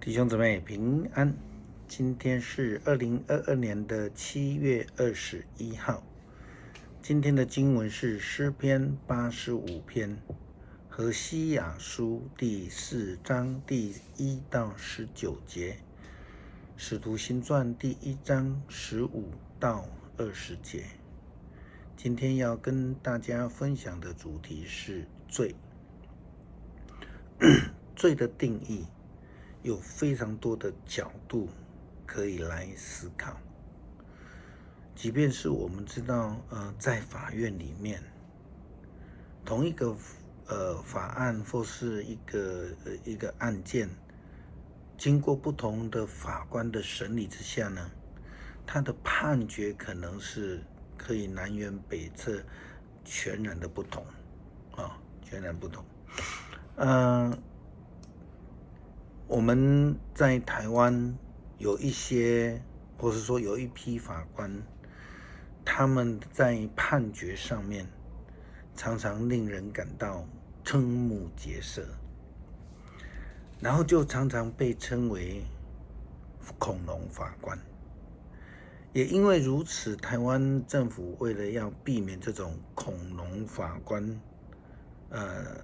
弟兄姊妹平安，今天是2022年的7月21号。今天的经文是诗篇85篇，何西雅书第4章第1到19节，使徒行传第1章15到20节。今天要跟大家分享的主题是罪。罪的定义有非常多的角度可以来思考。即便是我们知道，在法院里面，同一个法案或是一个案件，经过不同的法官的审理之下呢，他的判决可能是可以南辕北辙，全然的不同，全然不同。我们在台湾有一些，或是说有一批法官，他们在判决上面常常令人感到瞠目结舌，然后就常常被称为恐龙法官。也因为如此，台湾政府为了要避免这种恐龙法官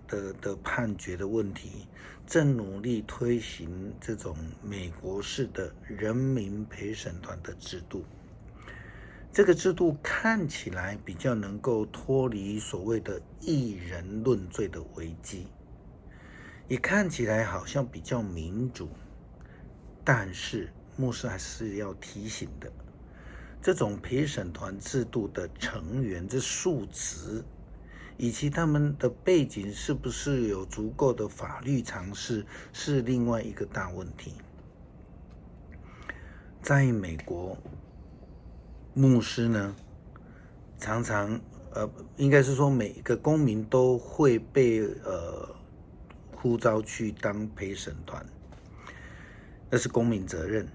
的判决的问题，正努力推行这种美国式的人民陪审团的制度。这个制度看起来比较能够脱离所谓的一人论罪的危机，也看起来好像比较民主。但是牧师还是要提醒的，这种陪审团制度的成员这数值，以及他们的背景是不是有足够的法律常识，是另外一个大问题。在美国，牧师呢，常常应该是说每一个公民都会被呼召去当陪审团，那是公民责任。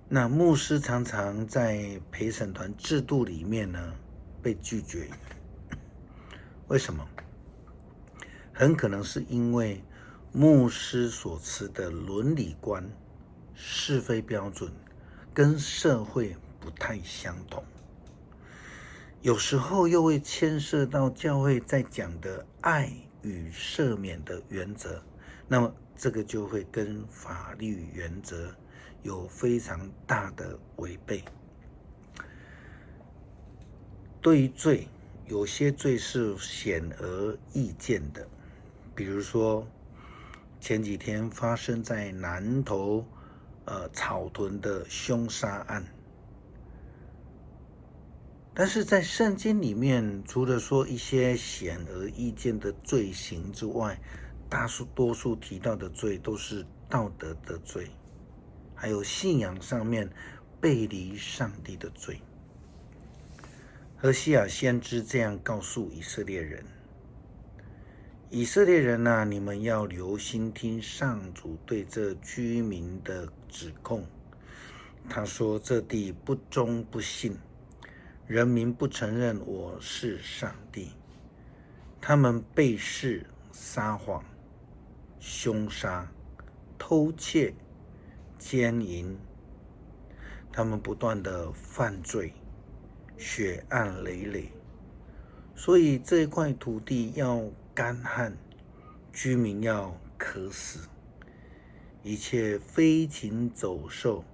那牧师常常在陪审团制度里面呢被拒绝。为什么？很可能是因为牧师所持的伦理观、是非标准跟社会不太相同，有时候又会牵涉到教会在讲的爱与赦免的原则，那么这个就会跟法律原则有非常大的违背。对于罪，有些罪是显而易见的，比如说前几天发生在南投草屯的凶杀案。但是在圣经里面，除了说一些显而易见的罪行之外，多数提到的罪都是道德的罪，还有信仰上面背离上帝的罪。何西雅先知这样告诉以色列人：以色列人啊，你们要留心听上主对这居民的指控。他说，这地不忠不信，人民不承认我是上帝，他们背誓、撒谎、凶杀、偷窃、奸淫，他们不断的犯罪，血案累累，所以这一块土地要干旱，居民要渴死，一切飞禽走兽，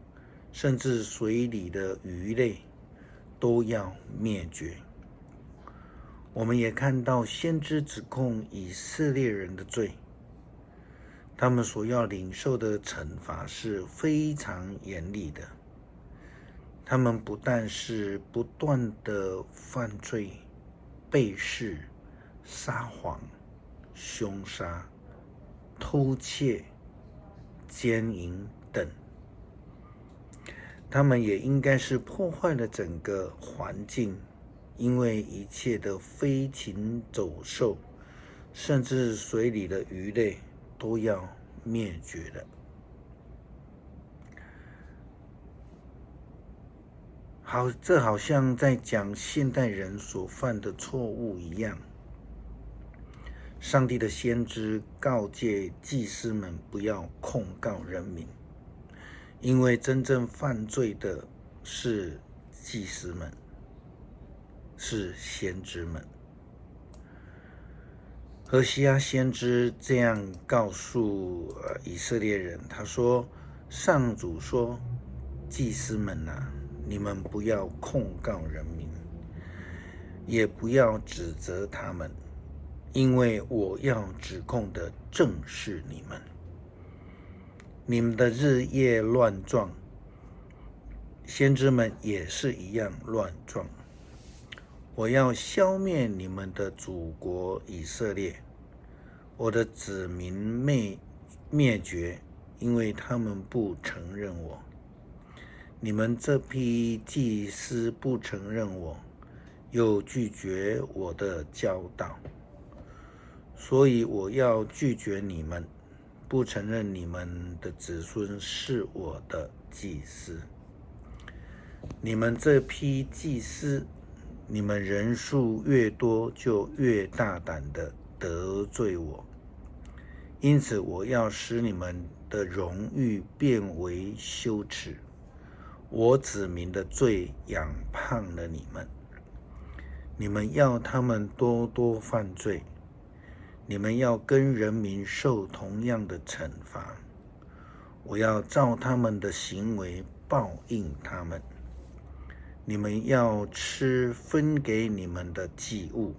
甚至水里的鱼类都要灭绝。我们也看到先知指控以色列人的罪，他们所要领受的惩罚是非常严厉的。他们不但是不断的犯罪、背誓、撒谎、凶杀、偷窃、奸淫等，他们也应该是破坏了整个环境，因为一切的飞禽走兽，甚至水里的鱼类都要灭绝了。这好像在讲现代人所犯的错误一样。上帝的先知告诫祭司们不要控告人民，因为真正犯罪的是祭司们，是先知们。何西阿先知这样告诉以色列人，他说：上主说，祭司们啊，你们不要控告人民，也不要指责他们，因为我要指控的正是你们。你们的日夜乱撞，先知们也是一样乱撞。我要消灭你们的祖国以色列，我的子民灭绝，因为他们不承认我。你们这批祭司不承认我，又拒绝我的教导，所以我要拒绝你们，不承认你们的子孙是我的祭司。你们这批祭司，你们人数越多，就越大胆的得罪我，因此我要使你们的荣誉变为羞耻。我子民的罪养胖了你们，你们要他们多多犯罪，你们要跟人民受同样的惩罚。我要照他们的行为报应他们。你们要吃分给你们的祭物，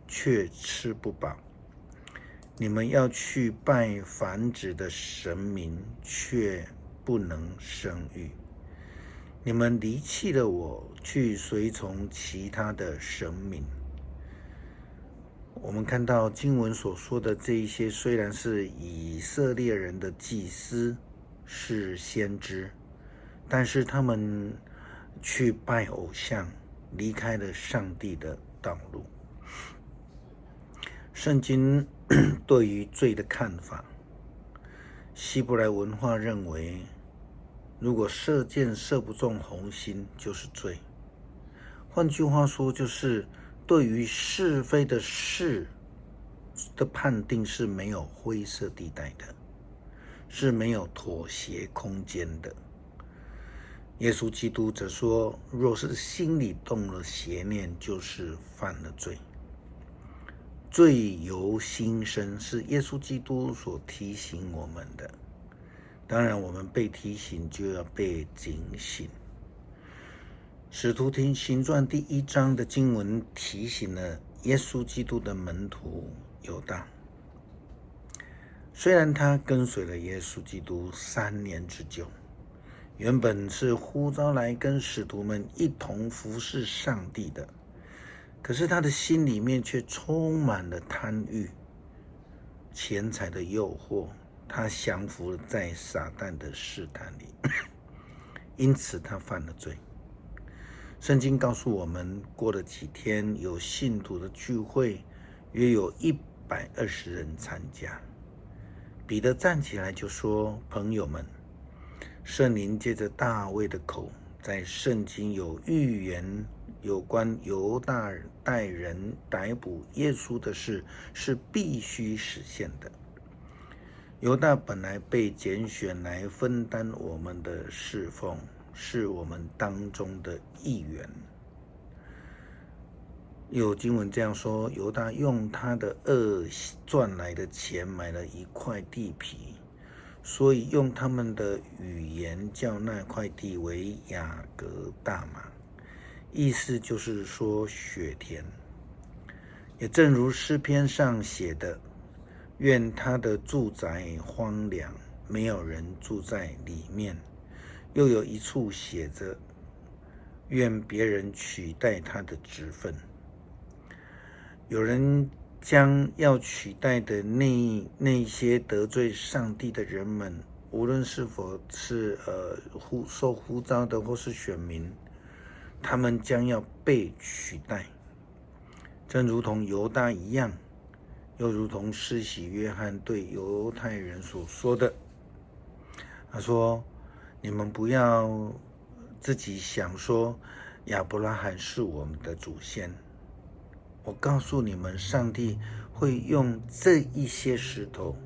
却吃不饱；你们要去拜繁殖的神明，却不能生育。你们离弃了我，去随从其他的神明。我们看到经文所说的这一些，虽然是以色列人的祭司，是先知，但是他们去拜偶像，离开了上帝的道路。圣经对于罪的看法，希伯来文化认为，如果射箭射不中红心就是罪。换句话说，就是对于是非的事的判定是没有灰色地带的，是没有妥协空间的。耶稣基督则说，若是心里动了邪念，就是犯了罪。罪由心生，是耶稣基督所提醒我们的。当然，我们被提醒就要被警醒。使徒行传第1章的经文提醒了耶稣基督的门徒犹大。虽然他跟随了耶稣基督3年之久，原本是呼召来跟使徒们一同服侍上帝的，可是他的心里面却充满了贪欲、钱财的诱惑，他降服在撒旦的试探里，因此他犯了罪。圣经告诉我们，过了几天，有信徒的聚会，约有120人参加。彼得站起来就说：朋友们，圣灵借着大卫的口，在圣经有预言有关犹大带人逮捕耶稣的事，是必须实现的。犹大本来被拣选来分担我们的侍奉，是我们当中的一员。有经文这样说，犹大用他的恶赚来的钱买了一块地皮，所以用他们的语言叫那块地为雅各大马，意思就是说雪田。也正如诗篇上写的，愿他的住宅荒凉，没有人住在里面。又有一处写着，愿别人取代他的职分。有人将要取代的那些得罪上帝的人们，无论是否是受呼召的或是选民，他们将要被取代，正如同犹大一样，又如同施洗约翰对犹太人所说的，他说：你们不要自己想说亚伯拉罕是我们的祖先，我告诉你们，上帝会用这一些石头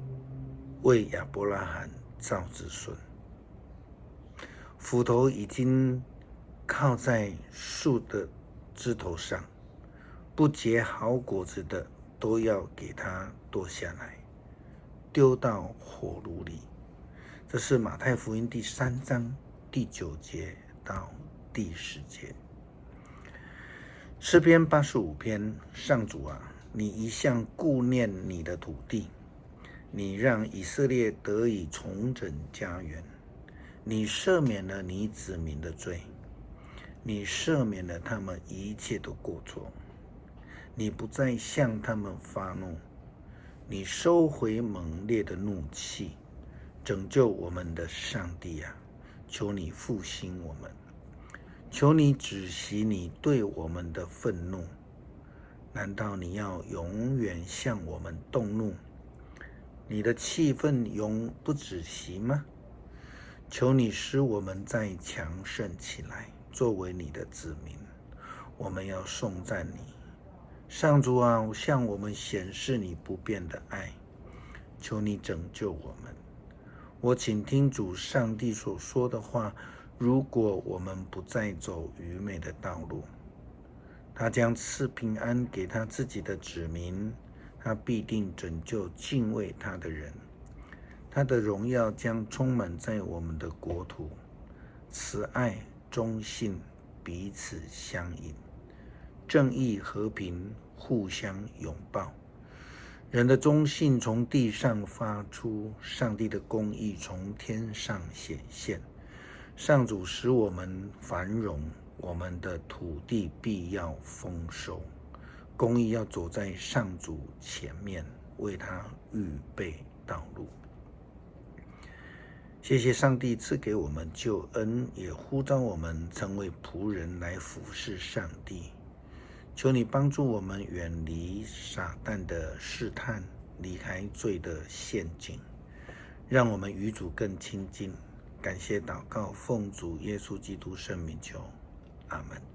为亚伯拉罕造子孙。斧头已经靠在树的枝头上，不结好果子的都要给它剁下来，丢到火炉里。这是马太福音第3章第9节到第10节。诗篇85篇，上主啊，你一向顾念你的土地，你让以色列得以重整家园，你赦免了你子民的罪，你赦免了他们一切的过错，你不再向他们发怒，你收回猛烈的怒气，拯救我们的上帝啊，求你复兴我们，求你止息你对我们的愤怒。难道你要永远向我们动怒？你的气愤永不止息吗？求你使我们再强盛起来，作为你的子民，我们要颂赞你。上主啊，向我们显示你不变的爱，求你拯救我们。我请听主上帝所说的话，如果我们不再走愚昧的道路，他将赐平安给他自己的子民，他必定拯救敬畏他的人。他的荣耀将充满在我们的国土，慈爱、忠信彼此相迎，正义、和平互相拥抱。人的忠信从地上发出，上帝的公义从天上显现。上主使我们繁荣，我们的土地必要丰收。公义要走在上主前面，为他预备道路。谢谢上帝赐给我们救恩，也呼召我们成为仆人来服侍上帝。求你帮助我们远离撒旦的试探，离开罪的陷阱，让我们与主更亲近。感谢祷告，奉主耶稣基督圣名求，阿们。